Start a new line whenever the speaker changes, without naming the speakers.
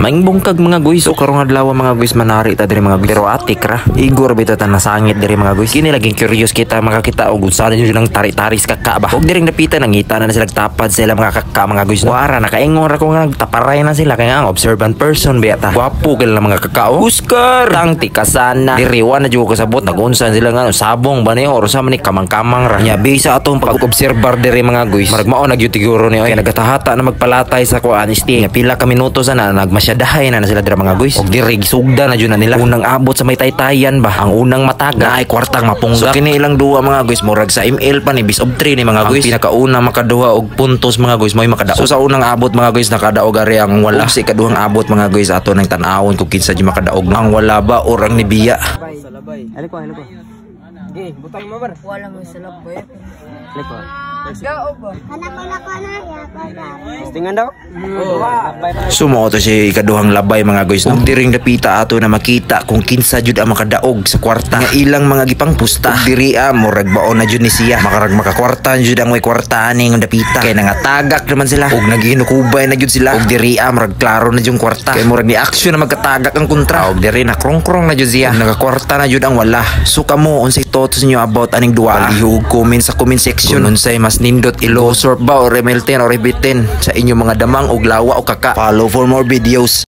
Maing bungkag mga guys. O karong adlaw mga guys manari ta diri mga guys. Pero atik ra. Igor bitaw ta nasangit diri mga guys. Kini laging curious kita makakita og unsa na jud lang tari-taris kaka ba. Og diri napita nangita na sila tapad sila mga kaka mga guys. Wara nakaingon ra ko nga taparay na sila kay nga observant person ba ta. Gwapo kay mga kakao. Oscar tang tikasana. Diri wa na jud ko sabot nagunsan sila nga sabong ba ni or sa man ni kamang-kamang ra. Nya bisa atong pag-obserbar diri mga guys. Marag mao nagyutiguro ni oy nagatahata na magpalatay sa kuan isti. Nya pila ka minuto sana nagmasyadahay na sila diri mga guys. Og diri sugda na jud na nila. Unang abot sa may taytayan ba. Ang unang mataga ay kwartang mapungga. So kini ilang duwa mga guys murag sa ML pa ni bis of 3 ni mga guys. Ang pinakauna makaduha og puntos mga guys mo'y makadaog. So sa unang abot mga guys nakadaog ari ang wala. Sa ikaduhang abot mga guys ato nang tan-awon kung kinsa di makadaog ang wala ba or ang nibiya.
Salabay. Aliko. Okay, butang mo bar. Wala mo salabay. Aliko. Tingnan daw.
Sumo to si ikaduhang labay mga guys. Ug diring dapita ato na makita kung kinsa jud ang makadaog sa kwarta. Nga ilang mga gipang pusta. Diri murag baon na jud ni siya. Makarag makakwarta jud ang way kwarta ning dapita. Kay nangatagak naman sila. Ug nagihinukubay na jud sila. Ug diri murag klaro na jud kwarta. Kay murag ni action na magkatagak ang kontra. Ug diri na krong-krong na jud siya. Nagakwarta na jud ang wala. So kamo unsay thoughts niyo about aning duwa? Palihog comment sa comment section. Unsay mas nindot ilo sorb ba or remelten or ibitin sa inyong mga damang og lawa o kaka. Follow for more videos.